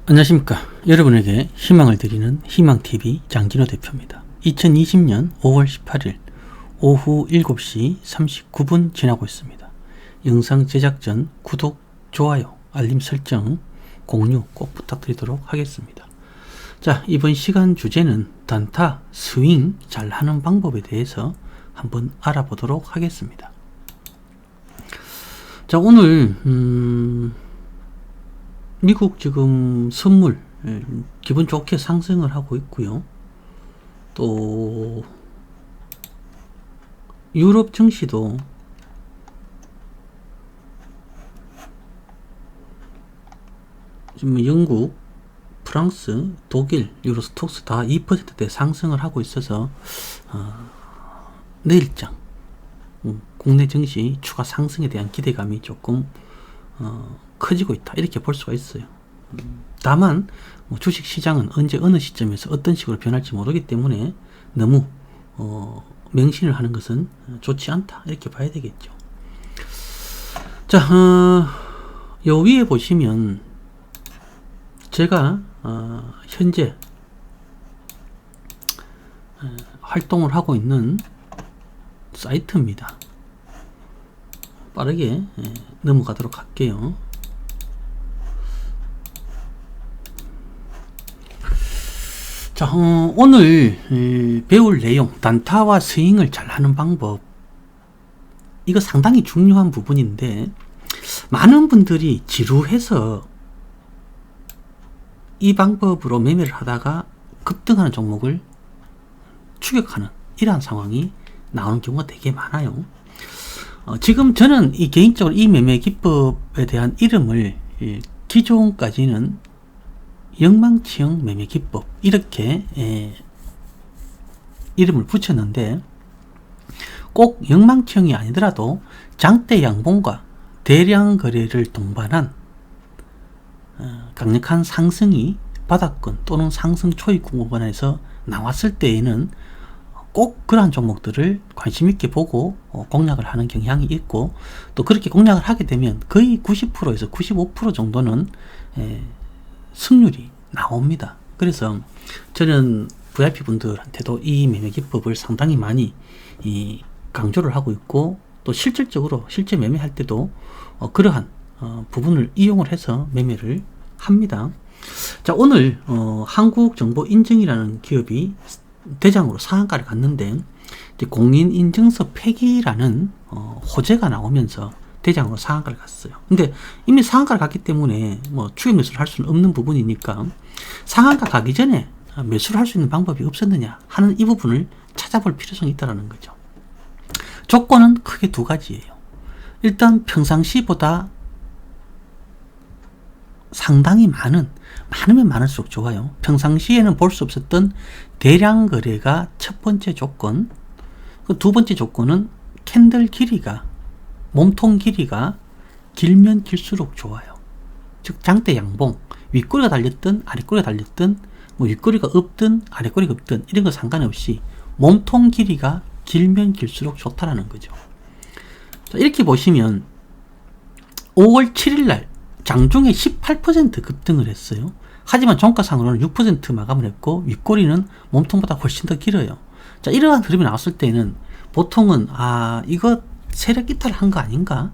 안녕하십니까. 여러분에게 희망을 드리는 희망TV 장진호 대표입니다. 2020년 5월 18일 오후 7시 39분 지나고 있습니다. 영상 제작 전 구독, 좋아요, 알림 설정, 공유 꼭 부탁드리도록 하겠습니다. 자, 이번 시간 주제는 단타, 스윙 잘하는 방법에 대해서 한번 알아보도록 하겠습니다. 자, 오늘 미국 지금 선물 기분 좋게 상승을 하고 있고요. 또 유럽 증시도 지금 영국, 프랑스, 독일, 유로스톡스 다 2%대 상승을 하고 있어서 내일장 국내 증시 추가 상승에 대한 기대감이 조금 커지고 있다, 이렇게 볼 수가 있어요. 다만 주식 시장은 언제 어느 시점에서 어떤 식으로 변할지 모르기 때문에 너무 맹신을 하는 것은 좋지 않다, 이렇게 봐야 되겠죠. 자, 요 위에 보시면 제가 현재 활동을 하고 있는 사이트입니다. 빠르게 넘어가도록 할게요. 자, 오늘 배울 내용, 단타와 스윙을 잘하는 방법, 이거 상당히 중요한 부분인데 많은 분들이 지루해서 이 방법으로 매매를 하다가 급등하는 종목을 추격하는 이러한 상황이 나오는 경우가 되게 많아요. 지금 저는 개인적으로 이 매매 기법에 대한 이름을 기존까지는 영망치형 매매 기법, 이렇게 이름을 붙였는데, 꼭 영망치형이 아니더라도 장대 양봉과 대량 거래를 동반한 강력한 상승이 바닥권 또는 상승 초입 구간에서 나왔을 때에는 꼭 그러한 종목들을 관심 있게 보고 공략을 하는 경향이 있고, 또 그렇게 공략을 하게 되면 거의 90%에서 95% 정도는 승률이 나옵니다. 그래서 저는 VIP 분들한테도 이 매매 기법을 상당히 많이 강조를 하고 있고, 또 실질적으로 실제 매매할 때도 그러한 부분을 이용을 해서 매매를 합니다. 자, 오늘 한국정보인증이라는 기업이 대장으로 상한가를 갔는데, 공인인증서 폐기라는 호재가 나오면서 대장으로 상한가를 갔어요. 근데 이미 상한가를 갔기 때문에 추격 매수를 할 수는 없는 부분이니까, 상한가 가기 전에 매수를 할 수 있는 방법이 없었느냐 하는 이 부분을 찾아볼 필요성이 있다는 거죠. 조건은 크게 두 가지예요. 일단 평상시보다 상당히 많으면 많을수록 좋아요. 평상시에는 볼 수 없었던 대량 거래가 첫 번째 조건. 그 두 번째 조건은 캔들 길이가, 몸통 길이가 길면 길수록 좋아요. 즉 장대 양봉, 윗꼬리가 달렸든 아랫꼬리가 달렸든, 윗꼬리가 없든 아랫꼬리가 없든 이런 거 상관없이 몸통 길이가 길면 길수록 좋다라는 거죠. 자, 이렇게 보시면 5월 7일 날 장중에 18% 급등을 했어요. 하지만 종가상으로는 6% 마감을 했고, 윗꼬리는 몸통보다 훨씬 더 길어요. 자, 이러한 흐름이 나왔을 때는 보통은 이거 세력 이탈한 거 아닌가?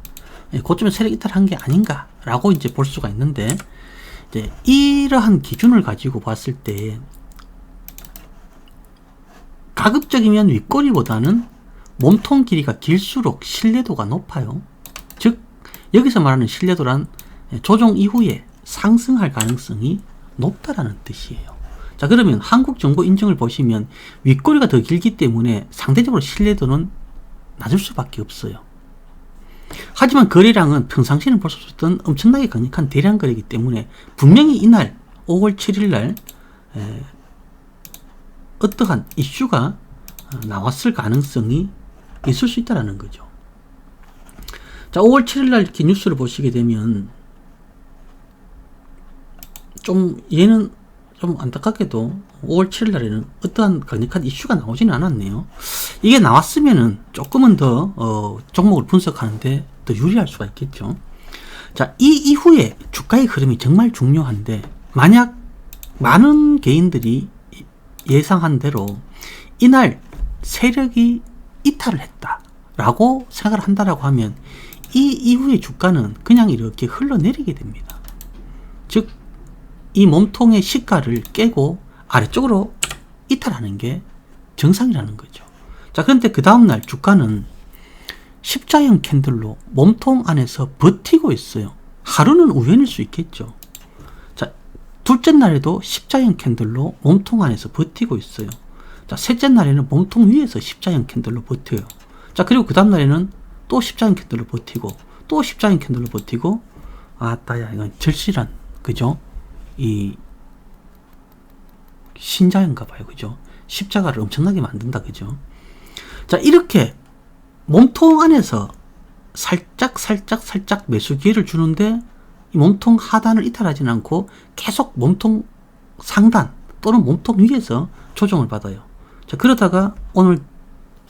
그쯤에 세력 이탈한 게 아닌가? 라고 이제 볼 수가 있는데, 이제 이러한 기준을 가지고 봤을 때 가급적이면 윗꼬리보다는 몸통 길이가 길수록 신뢰도가 높아요. 즉 여기서 말하는 신뢰도란 조정 이후에 상승할 가능성이 높다라는 뜻이에요. 자, 그러면 한국정보인증을 보시면 윗꼬리가 더 길기 때문에 상대적으로 신뢰도는 낮을 수밖에 없어요. 하지만 거래량은 평상시에는 볼 수 없었던 엄청나게 강력한 대량 거래이기 때문에 분명히 이날 5월 7일 날 어떠한 이슈가 나왔을 가능성이 있을 수 있다는 거죠. 자, 5월 7일 날 이렇게 뉴스를 보시게 되면 얘는 좀 안타깝게도 5월 7일 날에는 어떠한 강력한 이슈가 나오지는 않았네요. 이게 나왔으면은 조금은 더 종목을 분석하는데 더 유리할 수가 있겠죠. 자, 이 이후에 주가의 흐름이 정말 중요한데, 만약 많은 개인들이 예상한 대로 이날 세력이 이탈을 했다라고 생각을 한다라고 하면 이 이후의 주가는 그냥 이렇게 흘러내리게 됩니다. 즉, 이 몸통의 시가를 깨고 아래쪽으로 이탈하는 게 정상이라는 거죠. 자, 그런데 그 다음날 주가는 십자형 캔들로 몸통 안에서 버티고 있어요. 하루는 우연일 수 있겠죠. 자, 둘째 날에도 십자형 캔들로 몸통 안에서 버티고 있어요. 자, 셋째 날에는 몸통 위에서 십자형 캔들로 버텨요. 자, 그리고 그 다음 날에는 또 십자형 캔들로 버티고 또 십자형 캔들로 버티고, 아따야, 이건 절실한, 그죠? 이 신자인가 봐요. 그죠? 십자가를 엄청나게 만든다. 그죠? 자, 이렇게 몸통 안에서 살짝 매수 기회를 주는데 이 몸통 하단을 이탈하지는 않고 계속 몸통 상단 또는 몸통 위에서 조정을 받아요. 자, 그러다가 오늘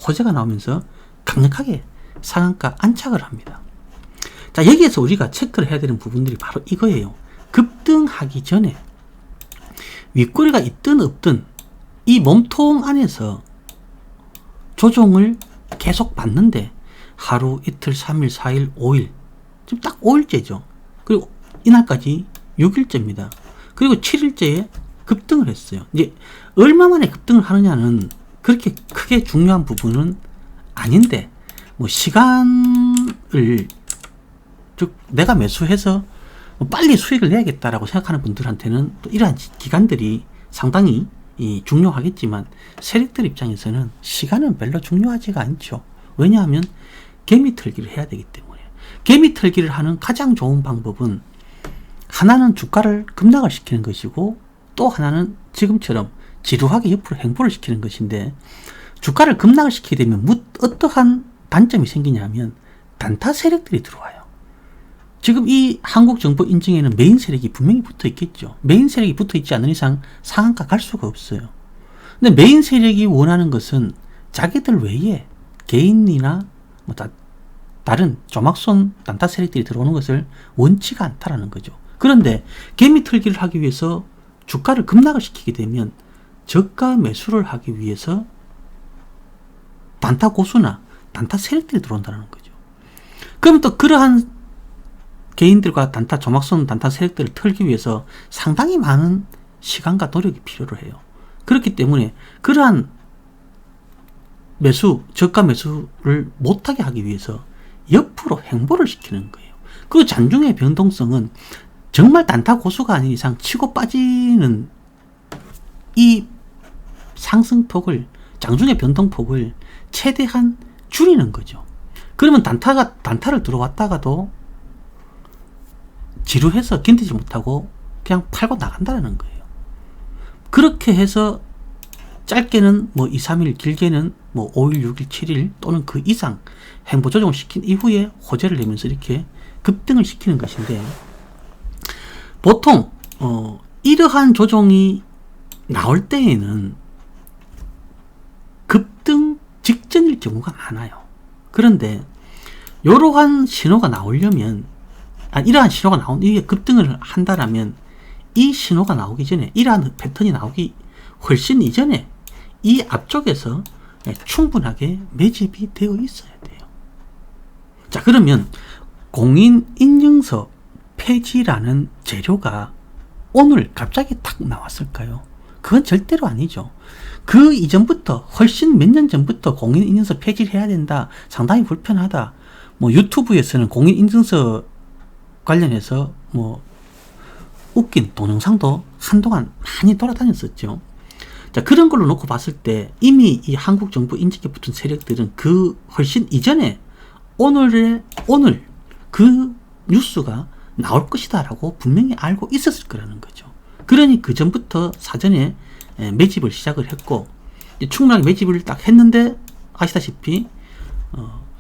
호재가 나오면서 강력하게 상한가 안착을 합니다. 자, 여기에서 우리가 체크를 해야 되는 부분들이 바로 이거예요. 급등하기 전에 윗꼬리가 있든 없든 이 몸통 안에서 조정을 계속 받는데 하루, 이틀, 3일, 4일, 5일, 지금 딱 5일째죠. 그리고 이날까지 6일째입니다. 그리고 7일째에 급등을 했어요. 이제 얼마 만에 급등을 하느냐는 그렇게 크게 중요한 부분은 아닌데, 뭐 시간을, 즉 내가 매수해서 빨리 수익을 내야겠다라고 생각하는 분들한테는 또 이러한 기간들이 상당히 중요하겠지만, 세력들 입장에서는 시간은 별로 중요하지가 않죠. 왜냐하면 개미 털기를 해야 되기 때문에. 개미 털기를 하는 가장 좋은 방법은 하나는 주가를 급락을 시키는 것이고, 또 하나는 지금처럼 지루하게 옆으로 행보를 시키는 것인데, 주가를 급락을 시키게 되면 어떠한 단점이 생기냐면 단타 세력들이 들어와요. 지금 이 한국 정부 인증에는 메인 세력이 분명히 붙어 있겠죠. 메인 세력이 붙어 있지 않은 이상 상한가 갈 수가 없어요. 근데 메인 세력이 원하는 것은 자기들 외에 개인이나 뭐 다른 조막손 단타 세력들이 들어오는 것을 원치가 않다라는 거죠. 그런데 개미 털기를 하기 위해서 주가를 급락을 시키게 되면 저가 매수를 하기 위해서 단타 고수나 단타 세력들이 들어온다는 거죠. 그럼 또 그러한 개인들과 단타, 조막손 단타 세력들을 털기 위해서 상당히 많은 시간과 노력이 필요로 해요. 그렇기 때문에 그러한 저가 매수를 못하게 하기 위해서 옆으로 행보를 시키는 거예요. 그 장중의 변동성은 정말 단타 고수가 아닌 이상 치고 빠지는 이 상승폭을, 장중의 변동폭을 최대한 줄이는 거죠. 그러면 단타를 들어왔다가도 지루해서 견디지 못하고 그냥 팔고 나간다는 거예요. 그렇게 해서 짧게는 뭐 2, 3일, 길게는 뭐 5일, 6일, 7일 또는 그 이상 행보 조정을 시킨 이후에 호재를 내면서 이렇게 급등을 시키는 것인데, 보통 이러한 조정이 나올 때에는 급등 직전일 경우가 많아요. 그런데 이러한 신호가 나오려면, 이러한 신호가 이게 급등을 한다라면 이 신호가 나오기 전에, 이러한 패턴이 나오기 훨씬 이전에 이 앞쪽에서 충분하게 매집이 되어 있어야 돼요. 자, 그러면 공인인증서 폐지라는 재료가 오늘 갑자기 탁 나왔을까요? 그건 절대로 아니죠. 그 이전부터, 훨씬 몇 년 전부터 공인인증서 폐지를 해야 된다, 상당히 불편하다, 뭐 유튜브에서는 공인인증서 관련해서 뭐 웃긴 동영상도 한동안 많이 돌아다녔었죠. 자, 그런 걸로 놓고 봤을 때 이미 이 한국 정부 인증에 붙은 세력들은 그 훨씬 이전에 오늘 그 뉴스가 나올 것이다 라고 분명히 알고 있었을 거라는 거죠. 그러니 그 전부터 사전에 매집을 시작을 했고, 충분하게 매집을 딱 했는데 아시다시피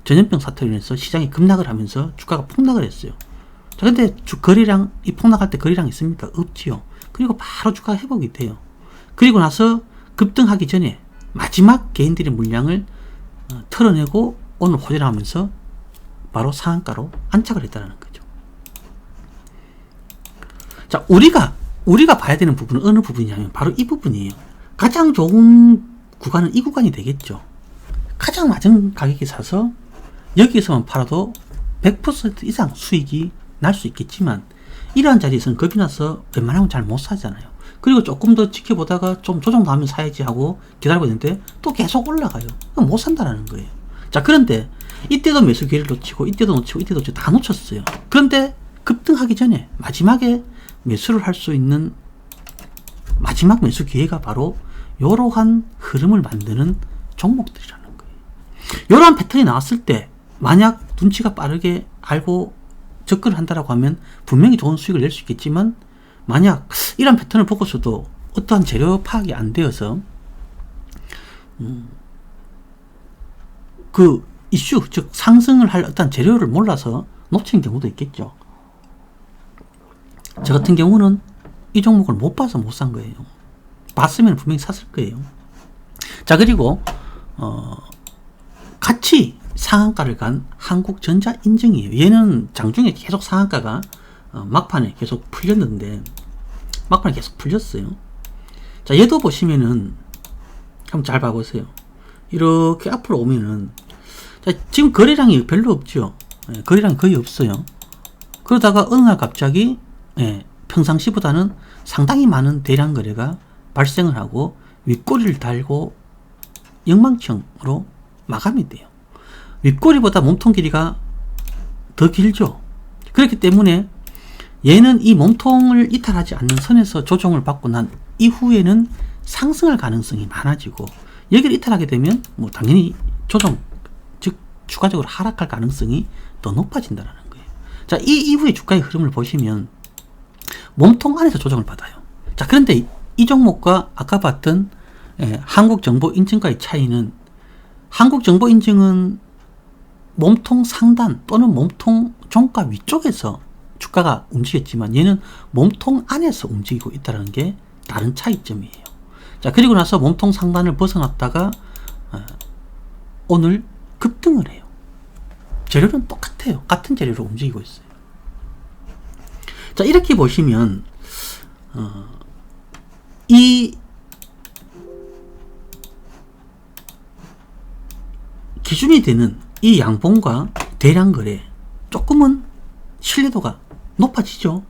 전염병 사태로 인해서 시장이 급락을 하면서 주가가 폭락을 했어요. 자, 근데 거래량, 이 폭락할 때 거래량 있습니까? 없지요. 그리고 바로 주가가 회복이 돼요. 그리고 나서 급등하기 전에 마지막 개인들의 물량을 털어내고 오늘 호재를 하면서 바로 상한가로 안착을 했다는 거죠. 자, 우리가 우리가 봐야 되는 부분은 어느 부분이냐면 바로 이 부분이에요. 가장 좋은 구간은 이 구간이 되겠죠. 가장 낮은 가격에 사서 여기에서만 팔아도 100% 이상 수익이 날 수 있겠지만 이러한 자리에서는 겁이 나서 웬만하면 잘 못 사잖아요. 그리고 조금 더 지켜보다가 좀 조정나오면 사야지 하고 기다리고 있는데 또 계속 올라가요. 그럼 못 산다라는 거예요. 자, 그런데 이때도 매수 기회를 놓치고 이때도 놓치고 이때도 놓치고 다 놓쳤어요. 그런데 급등하기 전에 마지막에 매수를 할 수 있는 마지막 매수 기회가 바로 이러한 흐름을 만드는 종목들이라는 거예요. 이러한 패턴이 나왔을 때 만약 눈치가 빠르게 알고 접근을 한다라고 하면 분명히 좋은 수익을 낼 수 있겠지만, 만약 이런 패턴을 보고서도 어떠한 재료 파악이 안 되어서 그 이슈, 즉 상승을 할 어떤 재료를 몰라서 놓친 경우도 있겠죠. 저 같은 경우는 이 종목을 못 봐서 못 산 거예요. 봤으면 분명히 샀을 거예요. 자, 그리고 같이 상한가를 간 한국전자 인증이에요. 얘는 장중에 계속 상한가가 막판에 계속 풀렸는데, 막판에 계속 풀렸어요. 자, 얘도 보시면은 한번 잘 봐보세요. 이렇게 앞으로 오면은, 자, 지금 거래량이 별로 없죠. 예, 거래량이 거의 없어요. 그러다가 어느 날 갑자기 평상시보다는 상당히 많은 대량 거래가 발생을 하고 윗꼬리를 달고 영망청으로 마감이 돼요. 윗꼬리보다 몸통 길이가 더 길죠. 그렇기 때문에 얘는 이 몸통을 이탈하지 않는 선에서 조정을 받고 난 이후에는 상승할 가능성이 많아지고, 여기를 이탈하게 되면 뭐 당연히 조정, 즉 추가적으로 하락할 가능성이 더 높아진다는 거예요. 자, 이 이후의 주가의 흐름을 보시면 몸통 안에서 조정을 받아요. 자, 그런데 이 종목과 아까 봤던 한국정보인증과의 차이는, 한국정보인증은 몸통 상단 또는 몸통 종가 위쪽에서 주가가 움직였지만 얘는 몸통 안에서 움직이고 있다는 게 다른 차이점이에요. 자, 그리고 나서 몸통 상단을 벗어났다가 오늘 급등을 해요. 재료는 똑같아요. 같은 재료로 움직이고 있어요. 자, 이렇게 보시면 이 기준이 되는 이 양봉과 대량 거래 조금은 신뢰도가 높아지죠.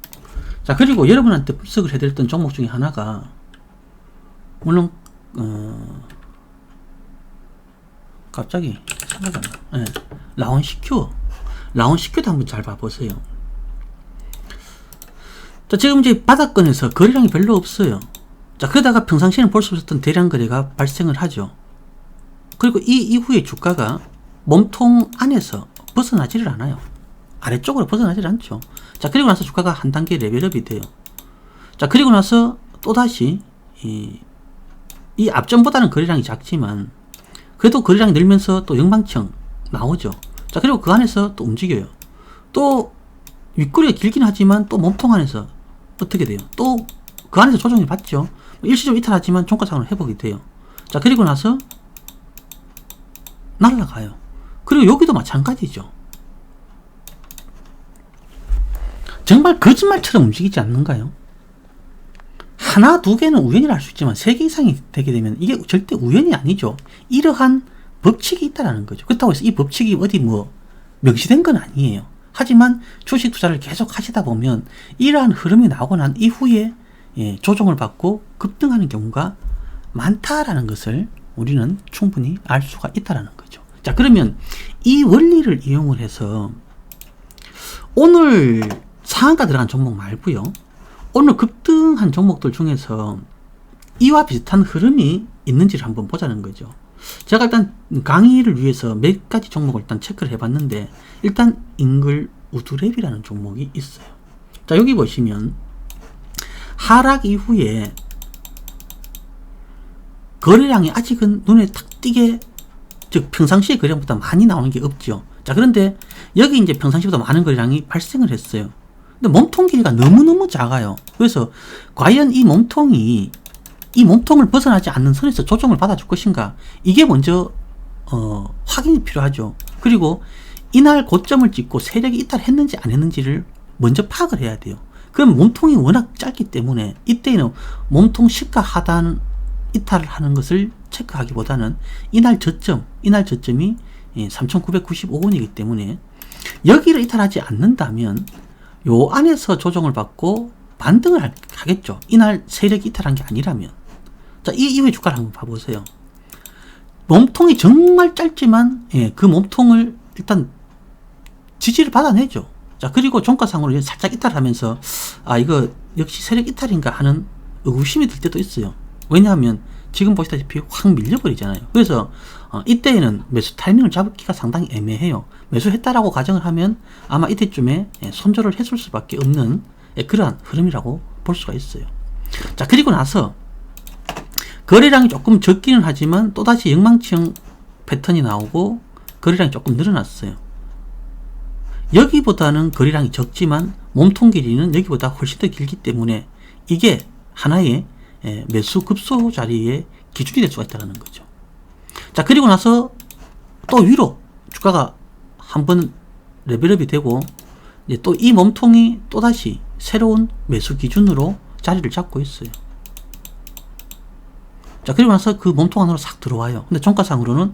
자, 그리고 여러분한테 분석을 해드렸던 종목 중에 하나가, 물론 갑자기 생각이 안 나. 라온시큐도 한번 잘 봐보세요. 자, 지금 이제 바닥권에서 거래량이 별로 없어요. 자, 그러다가 평상시에는 볼 수 없었던 대량 거래가 발생을 하죠. 그리고 이 이후에 주가가 몸통 안에서 벗어나지를 않아요. 아래쪽으로 벗어나질 않죠. 자, 그리고 나서 주가가 한 단계 레벨업이 돼요. 자, 그리고 나서 또다시 이 앞전보다는 거래량이 작지만 그래도 거래량이 늘면서 또 영망청 나오죠. 자, 그리고 그 안에서 또 움직여요. 또 윗꼬리가 길긴 하지만 또 몸통 안에서 어떻게 돼요? 또 그 안에서 조정이 받죠. 일시적으로 이탈하지만 종가상으로 회복이 돼요. 자, 그리고 나서 날아가요. 그리고 여기도 마찬가지죠. 정말 거짓말처럼 움직이지 않는가요? 하나, 두 개는 우연이라 할 수 있지만 3개 이상이 되게 되면 이게 절대 우연이 아니죠. 이러한 법칙이 있다는 거죠. 그렇다고 해서 이 법칙이 어디 뭐 명시된 건 아니에요. 하지만 주식 투자를 계속 하시다 보면 이러한 흐름이 나오고 난 이후에 조정을 받고 급등하는 경우가 많다라는 것을 우리는 충분히 알 수가 있다는 거죠. 자, 그러면 이 원리를 이용을 해서 오늘 상한가 들어간 종목 말고요, 오늘 급등한 종목들 중에서 이와 비슷한 흐름이 있는지를 한번 보자는 거죠. 제가 일단 강의를 위해서 몇 가지 종목을 일단 체크를 해봤는데, 일단 잉글 우드랩이라는 종목이 있어요. 자, 여기 보시면 하락 이후에 거래량이 아직은 눈에 탁 띄게, 즉 평상시에 거래량보다 많이 나오는 게 없죠. 자, 그런데 여기 이제 평상시보다 많은 거래량이 발생을 했어요. 근데 몸통 길이가 너무너무 작아요. 그래서 과연 이 몸통을 벗어나지 않는 선에서 조정을 받아줄 것인가, 이게 먼저 확인이 필요하죠. 그리고 이날 고점을 찍고 세력이 이탈했는지 안 했는지를 먼저 파악을 해야 돼요. 그럼 몸통이 워낙 짧기 때문에 이때에는 몸통 시가 하단 이탈을 하는 것을 체크하기보다는 이날 저점이 3995원이기 때문에 여기를 이탈하지 않는다면 요 안에서 조정을 받고 반등을 하겠죠. 이날 세력이 이탈한 게 아니라면. 자, 이 이후의 주가를 한번 봐보세요. 몸통이 정말 짧지만 그 몸통을 일단 지지를 받아내죠. 자, 그리고 종가상으로 살짝 이탈하면서 이거 역시 세력 이탈인가 하는 의구심이 들 때도 있어요. 왜냐하면 지금 보시다시피 확 밀려버리잖아요. 그래서 이때에는 매수 타이밍을 잡기가 상당히 애매해요. 매수했다라고 가정을 하면 아마 이때쯤에 손절을 했을 수밖에 없는 그러한 흐름이라고 볼 수가 있어요. 자, 그리고 나서 거래량이 조금 적기는 하지만 또다시 영망치형 패턴이 나오고 거래량이 조금 늘어났어요. 여기보다는 거래량이 적지만 몸통 길이는 여기보다 훨씬 더 길기 때문에 이게 하나의 매수 급소 자리의 기준이 될 수가 있다는 거죠. 자, 그리고 나서 또 위로 주가가 한번 레벨업이 되고 이제 또 이 몸통이 또다시 새로운 매수 기준으로 자리를 잡고 있어요. 자, 그리고 나서 그 몸통 안으로 싹 들어와요. 근데 종가상으로는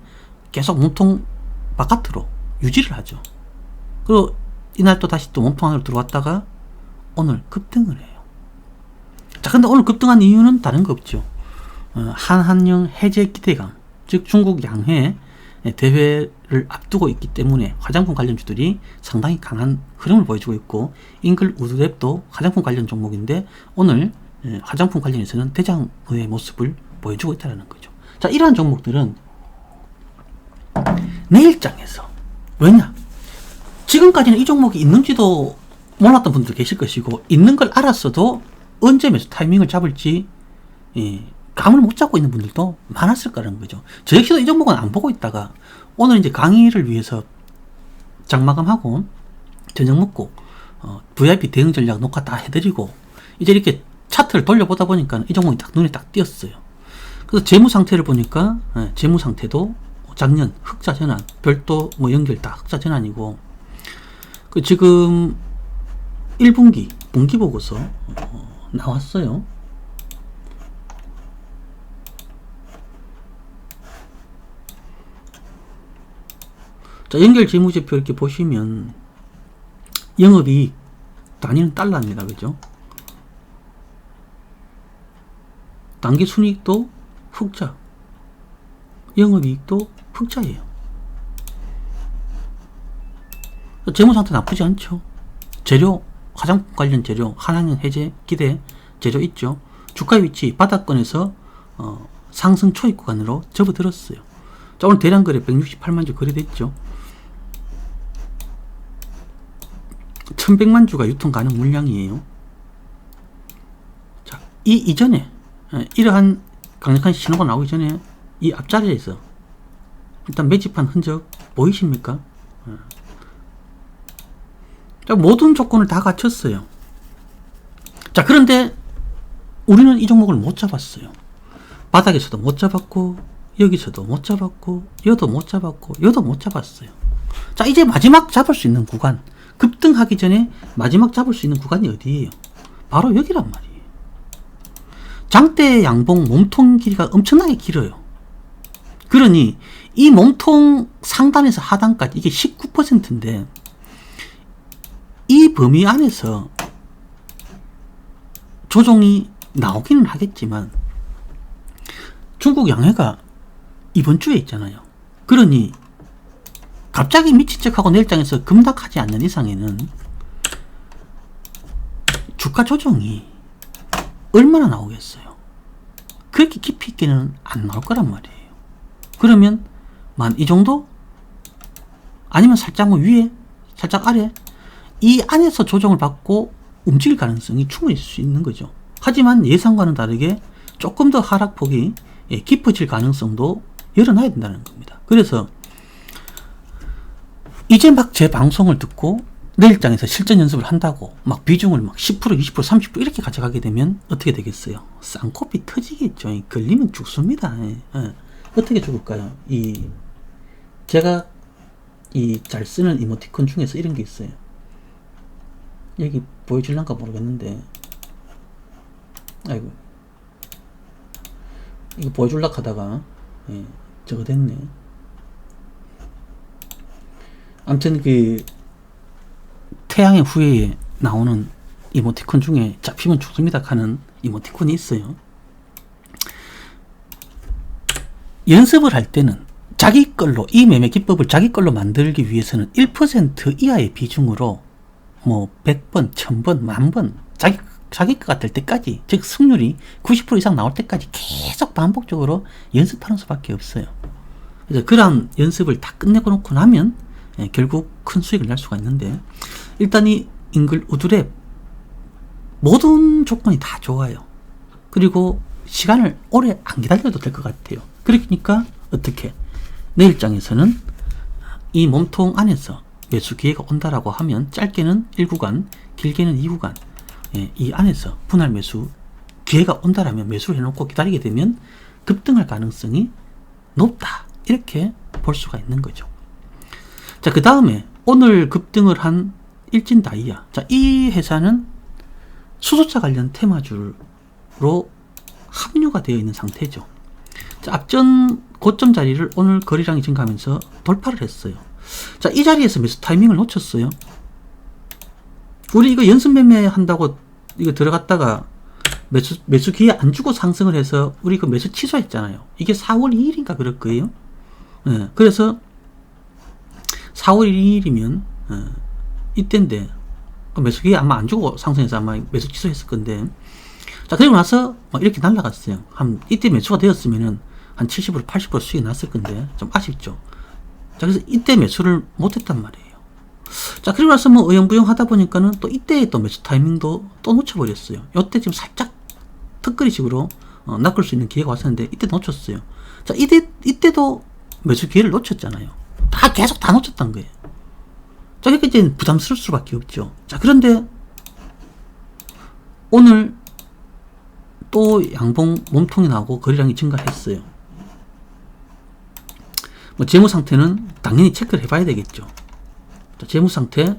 계속 몸통 바깥으로 유지를 하죠. 그리고 이날 또 다시 또 몸통 안으로 들어왔다가 오늘 급등을 해요. 자, 근데 오늘 급등한 이유는 다른 거 없죠. 한한령 해제 기대감, 즉 중국 양해 대회를 앞두고 있기 때문에 화장품 관련주들이 상당히 강한 흐름을 보여주고 있고, 잉글 우드랩도 화장품 관련 종목인데 오늘 화장품 관련해서는 대장의 모습을 보여주고 있다는 거죠. 자, 이러한 종목들은 내일장에서, 왜냐? 지금까지는 이 종목이 있는지도 몰랐던 분들 계실 것이고, 있는 걸 알았어도 언제 매수 타이밍을 잡을지 감을 못 잡고 있는 분들도 많았을 거라는 거죠. 저 역시도 이 종목은 안 보고 있다가 오늘 이제 강의를 위해서 장마감하고 저녁 먹고 VIP 대응 전략 녹화 다 해드리고 이제 이렇게 차트를 돌려보다 보니까 이 종목이 딱 눈에 딱 띄었어요. 그래서 재무 상태를 보니까 재무 상태도 작년 흑자 전환, 별도 뭐 연결 다 흑자 전환이고, 그 지금 1분기 분기 보고서 나왔어요. 자, 연결 재무제표 이렇게 보시면 영업이익 단위는 달러입니다. 그죠? 당기순이익도 흑자, 영업이익도 흑자예요. 재무상태 나쁘지 않죠. 재료, 화장품 관련 재료, 한한령 해제 기대 재료 있죠. 주가 위치 바닥권에서 상승 초입 구간으로 접어들었어요. 자, 오늘 대량 거래 168만 주 거래됐죠. 1100만 주가 유통 가능 물량이에요. 자, 이 이전에 이러한 강력한 신호가 나오기 전에 이 앞자리에서 일단 매집한 흔적 보이십니까? 자, 모든 조건을 다 갖췄어요. 자, 그런데 우리는 이 종목을 못 잡았어요. 바닥에서도 못 잡았고, 여기서도 못 잡았고, 여도 못 잡았고, 여도 못 잡았어요. 자, 이제 마지막 잡을 수 있는 구간, 급등하기 전에 마지막 잡을 수 있는 구간이 어디예요? 바로 여기란 말이에요. 장대 양봉 몸통 길이가 엄청나게 길어요. 그러니 이 몸통 상단에서 하단까지 이게 19%인데 이 범위 안에서 조정이 나오기는 하겠지만 중국 양해가 이번 주에 있잖아요. 그러니 갑자기 미친 척하고 내일장에서 급락하지 않는 이상에는 주가 조정이 얼마나 나오겠어요? 그렇게 깊이 있게는 안 나올 거란 말이에요. 그러면 만 이 정도? 아니면 살짝 뭐 위에, 살짝 아래? 이 안에서 조정을 받고 움직일 가능성이 충분히 있을 수 있는 거죠. 하지만 예상과는 다르게 조금 더 하락폭이 깊어질 가능성도 열어놔야 된다는 겁니다. 그래서 이제 막 제 방송을 듣고 내일장에서 실전 연습을 한다고 막 비중을 막 10%, 20%, 30% 이렇게 가져가게 되면 어떻게 되겠어요? 쌍코피 터지겠죠. 걸리면 죽습니다. 어떻게 죽을까요? 제가 잘 쓰는 이모티콘 중에서 이런 게 있어요. 여기 보여질란가 모르겠는데, 아이고, 이거 보여줄락 하다가 예, 저거 됐네. 아무튼 그 태양의 후예에 나오는 이모티콘 중에 잡히면 죽습니다 하는 이모티콘이 있어요. 연습을 할 때는 자기 걸로, 이 매매 기법을 자기 걸로 만들기 위해서는 1% 이하의 비중으로 뭐 100번, 1000번, 10,000번 자기 것 같을 때까지, 즉 승률이 90% 이상 나올 때까지 계속 반복적으로 연습하는 수밖에 없어요. 그래서 그런 연습을 다 끝내고 놓고 나면 결국 큰 수익을 낼 수가 있는데, 일단 이 잉글 우드랩 모든 조건이 다 좋아요. 그리고 시간을 오래 안 기다려도 될 것 같아요. 그러니까 어떻게, 내 입장에서는 이 몸통 안에서 매수 기회가 온다라고 하면 짧게는 1구간, 길게는 2구간, 이 안에서 분할 매수 기회가 온다라면 매수를 해놓고 기다리게 되면 급등할 가능성이 높다, 이렇게 볼 수가 있는 거죠. 자, 그 다음에 오늘 급등을 한 일진다이아, 자, 이 회사는 수소차 관련 테마주로 합류가 되어 있는 상태죠. 자, 앞전 고점 자리를 오늘 거래량이 증가하면서 돌파를 했어요. 자, 이 자리에서 매수 타이밍을 놓쳤어요. 우리 이거 연습 매매 한다고 이거 들어갔다가 매수 기회 안 주고 상승을 해서 우리 그 매수 취소했잖아요. 이게 4월 2일인가 그럴 거예요. 그래서 4월 2일이면 이때인데 매수 기회 아마 안 주고 상승해서 아마 매수 취소했을 건데, 자, 그리고 나서 이렇게 날라갔어요. 이때 매수가 되었으면은 한 70% 80% 수익이 났을 건데 좀 아쉽죠. 자, 그래서 이때 매수를 못했단 말이에요. 자, 그리고 나서 뭐 어영부영 하다 보니까는 또 이때의 또 매수 타이밍도 또 놓쳐버렸어요. 요때 지금 살짝 턱걸이식으로 낚을 수 있는 기회가 왔었는데 이때 놓쳤어요. 자, 이때도 매수 기회를 놓쳤잖아요. 다 계속 다 놓쳤단 거예요. 자, 그러니까 이제 부담스러울 수밖에 없죠. 자, 그런데 오늘 또 양봉 몸통이 나오고 거래량이 증가했어요. 뭐 재무 상태는 당연히 체크를 해봐야 되겠죠. 자, 재무 상태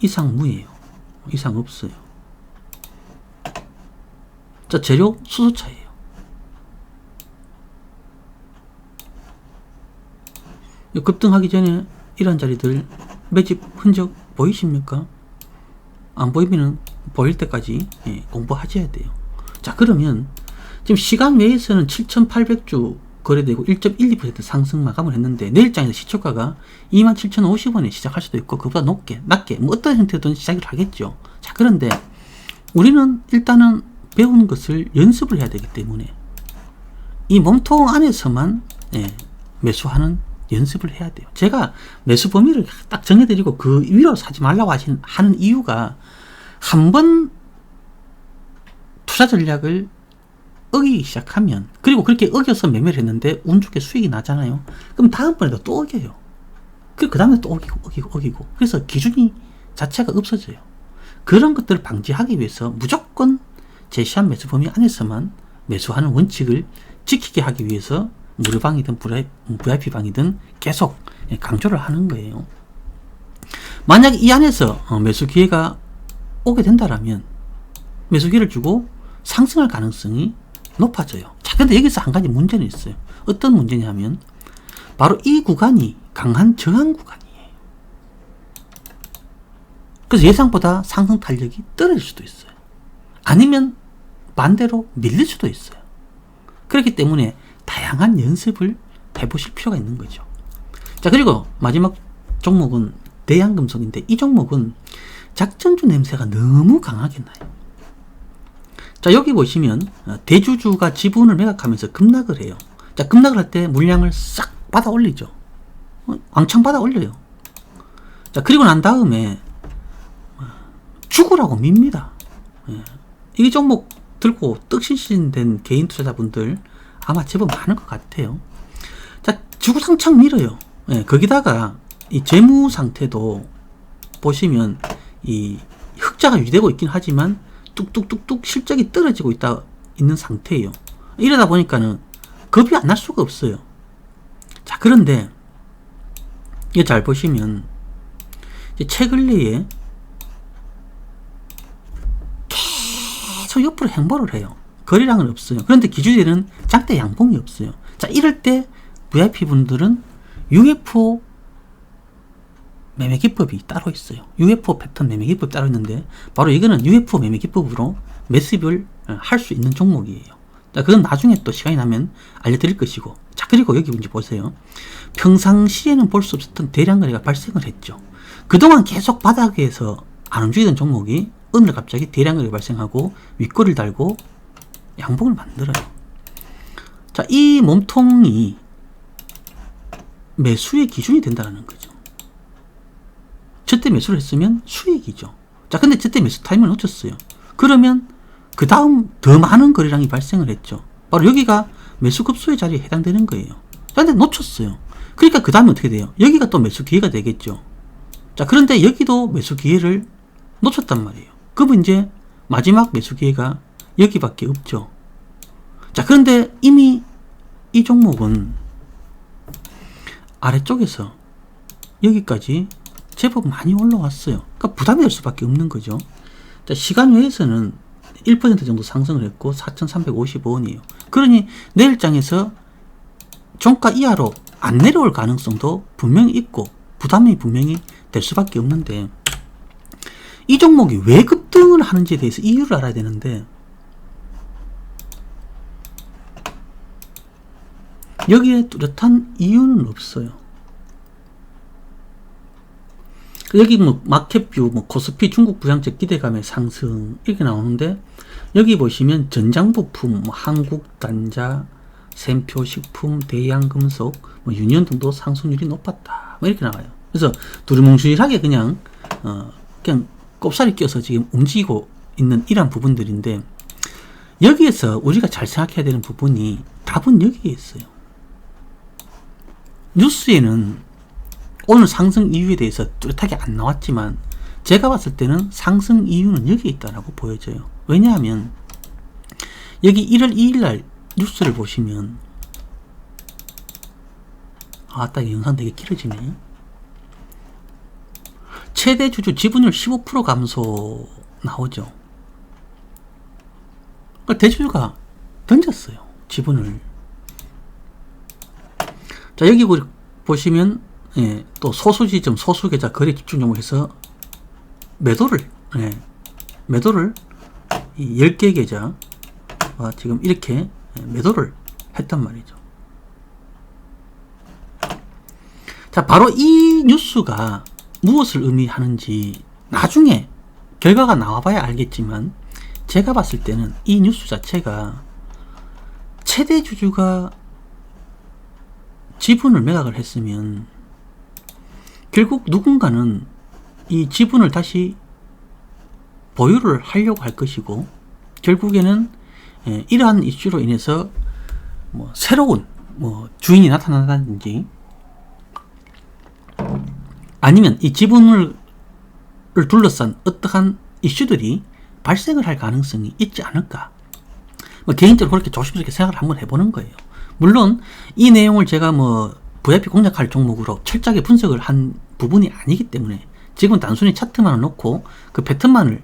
이상 무예요. 이상 없어요. 자, 재료 수소차예요. 급등하기 전에 이런 자리들 매집 흔적 보이십니까? 안 보이면은 보일 때까지 공부하셔야 돼요. 자, 그러면 지금 시간 외에서는 7,800주 거래되고 1.12% 상승 마감을 했는데, 내일장에서 시초가가 27,050원에 시작할 수도 있고 그보다 낮게 뭐 어떤 형태든 시작을 하겠죠. 자, 그런데 우리는 일단은 배우는 것을 연습을 해야 되기 때문에 이 몸통 안에서만 매수하는 연습을 해야 돼요. 제가 매수 범위를 딱 정해드리고 그 위로 사지 말라고 하는 이유가, 한번 투자 전략을 어기기 시작하면, 그리고 그렇게 어겨서 매매를 했는데 운 좋게 수익이 나잖아요. 그럼 다음번에도 또 어겨요. 그 다음에 또 어기고. 그래서 기준이 자체가 없어져요. 그런 것들을 방지하기 위해서 무조건 제시한 매수 범위 안에서만 매수하는 원칙을 지키게 하기 위해서 무료방이든 VIP방이든 계속 강조를 하는 거예요. 만약 이 안에서 매수 기회가 오게 된다라면 매수 기회를 주고 상승할 가능성이 높아져요. 자, 근데 여기서 한 가지 문제는 있어요. 어떤 문제냐면 바로 이 구간이 강한 저항 구간이에요. 그래서 예상보다 상승 탄력이 떨어질 수도 있어요. 아니면 반대로 밀릴 수도 있어요. 그렇기 때문에 다양한 연습을 해보실 필요가 있는 거죠. 자, 그리고 마지막 종목은 대양금속인데, 이 종목은 작전주 냄새가 너무 강하게 나요. 자, 여기 보시면 대주주가 지분을 매각하면서 급락을 해요. 자, 급락을 할 때 물량을 싹 받아 올리죠. 왕창 받아 올려요. 자, 그리고 난 다음에 죽으라고 밉니다. 이 종목 들고 떡신신된 개인 투자자분들 아마 제법 많을 것 같아요. 자, 주구장창 밀어요. 거기다가 이 재무 상태도 보시면 이 흑자가 유지되고 있긴 하지만 뚝뚝뚝뚝 실적이 떨어지고 있는 상태예요. 이러다 보니까는 겁이 안 날 수가 없어요. 자, 그런데 이거 잘 보시면 최 근래에 계속 옆으로 행보를 해요. 거래량은 없어요. 그런데 기준에는 장대 양봉이 없어요. 자, 이럴 때 VIP 분들은 UFO 매매 기법이 따로 있어요. UFO 패턴 매매 기법이 따로 있는데 바로 이거는 UFO 매매 기법으로 매수입을 할 수 있는 종목이에요. 자, 그건 나중에 또 시간이 나면 알려드릴 것이고. 자, 그리고 여기 문제 보세요. 평상시에는 볼 수 없었던 대량 거래가 발생을 했죠. 그동안 계속 바닥에서 안 움직이던 종목이 오늘 갑자기 대량 거래가 발생하고 윗꼬리를 달고 양봉을 만들어요. 자, 이 몸통이 매수의 기준이 된다는 거죠. 저때 매수를 했으면 수익이죠. 자, 근데 저때 매수 타이밍을 놓쳤어요. 그러면 그 다음 더 많은 거래량이 발생을 했죠. 바로 여기가 매수 급소의 자리에 해당되는 거예요. 자, 근데 놓쳤어요. 그러니까 그 다음에 어떻게 돼요? 여기가 또 매수 기회가 되겠죠. 자, 그런데 여기도 매수 기회를 놓쳤단 말이에요. 그러면 이제 마지막 매수 기회가 여기밖에 없죠. 자, 그런데 이미 이 종목은 아래쪽에서 여기까지 제법 많이 올라왔어요. 그러니까 부담이 될 수밖에 없는 거죠. 자, 시간 외에서는 1% 정도 상승을 했고 4,355원이에요. 그러니 내일장에서 종가 이하로 안 내려올 가능성도 분명히 있고 부담이 분명히 될 수밖에 없는데 이 종목이 왜 급등을 하는지에 대해서 이유를 알아야 되는데 여기에 뚜렷한 이유는 없어요. 여기 뭐 마켓뷰, 뭐 코스피 중국 부양책 기대감의 상승 이렇게 나오는데 여기 보시면 전장부품, 뭐 한국단자, 샘표식품, 대양금속, 뭐 유니온 등도 상승률이 높았다. 뭐 이렇게 나와요. 그래서 두루뭉실하게 그냥 꼽살이 껴서 지금 움직이고 있는 이러한 부분들인데 여기에서 우리가 잘 생각해야 되는 부분이 답은 여기에 있어요. 뉴스에는 오늘 상승 이유에 대해서 뚜렷하게 안 나왔지만 제가 봤을 때는 상승 이유는 여기에 있다라고 보여져요. 왜냐하면 여기 1월 2일 날 뉴스를 보시면 딱 영상 되게 길어지네. 최대 주주 지분율 15% 감소 나오죠. 대주주가 던졌어요. 지분을. 자, 여기 보시면 또 소수지점, 소수계좌 거래 집중점을 해서 매도를 10개 계좌 지금 이렇게 매도를 했단 말이죠. 자, 바로 이 뉴스가 무엇을 의미하는지 나중에 결과가 나와봐야 알겠지만 제가 봤을 때는 이 뉴스 자체가 최대 주주가 지분을 매각을 했으면 결국 누군가는 이 지분을 다시 보유를 하려고 할 것이고 결국에는 이러한 이슈로 인해서 뭐 새로운 주인이 나타난다든지 아니면 이 지분을 둘러싼 어떠한 이슈들이 발생을 할 가능성이 있지 않을까. 개인적으로 그렇게 조심스럽게 생각을 한번 해보는 거예요. 물론 이 내용을 제가 VIP 공략할 종목으로 철저하게 분석을 한 부분이 아니기 때문에 지금 단순히 차트만을 놓고 그 패턴만을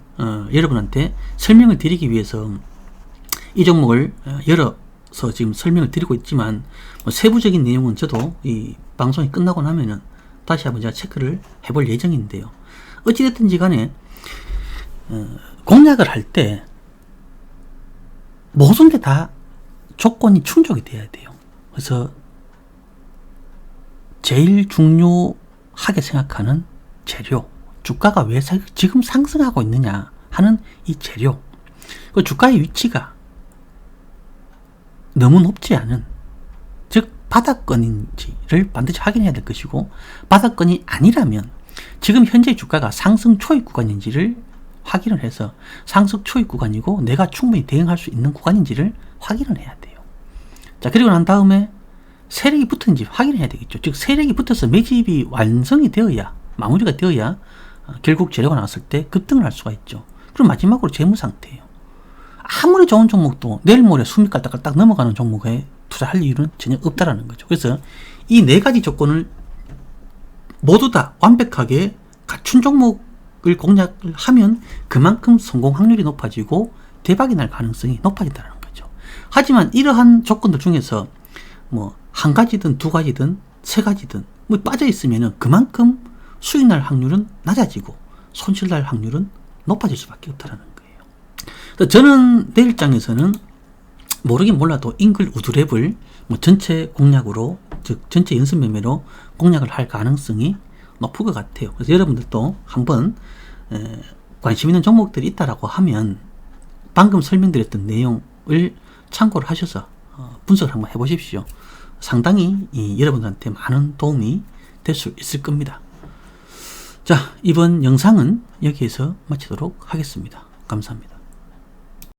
여러분한테 설명을 드리기 위해서 이 종목을 열어서 지금 설명을 드리고 있지만 세부적인 내용은 저도 이 방송이 끝나고 나면은 다시 한번 제가 체크를 해볼 예정인데요. 어찌됐든지 간에 공략을 할 때 모든 게 다 조건이 충족이 돼야 돼요. 그래서 제일 중요하게 생각하는 재료, 주가가 왜 지금 상승하고 있느냐 하는 이 재료, 그 주가의 위치가 너무 높지 않은, 즉 바닥권인지를 반드시 확인해야 될 것이고, 바닥권이 아니라면 지금 현재 주가가 상승 초입 구간인지를 확인을 해서 상승 초입 구간이고 내가 충분히 대응할 수 있는 구간인지를 확인을 해야 돼요. 자, 그리고 난 다음에 세력이 붙은지 확인해야 되겠죠. 즉 세력이 붙어서 매집이 완성이 되어야, 마무리가 되어야 결국 재료가 나왔을 때 급등을 할 수가 있죠. 그럼 마지막으로 재무 상태예요. 아무리 좋은 종목도 내일 모레 숨이 깔딱깔딱 넘어가는 종목에 투자할 이유는 전혀 없다라는 거죠. 그래서 이 네 가지 조건을 모두 다 완벽하게 갖춘 종목을 공략을 하면 그만큼 성공 확률이 높아지고 대박이 날 가능성이 높아진다는 거죠. 하지만 이러한 조건들 중에서 뭐 한 가지든 두 가지든 세 가지든 뭐 빠져 있으면은 그만큼 수익 날 확률은 낮아지고 손실 날 확률은 높아질 수밖에 없다는 거예요. 그래서 저는 내일장에서는 모르긴 몰라도 잉글 우드랩을 뭐 전체 공략으로, 즉 전체 연습 매매로 공략을 할 가능성이 높을 것 같아요. 그래서 여러분들도 한번 관심 있는 종목들이 있다라고 하면 방금 설명드렸던 내용을 참고를 하셔서 분석을 한번 해보십시오. 상당히 여러분들한테 많은 도움이 될 수 있을 겁니다. 자, 이번 영상은 여기에서 마치도록 하겠습니다. 감사합니다.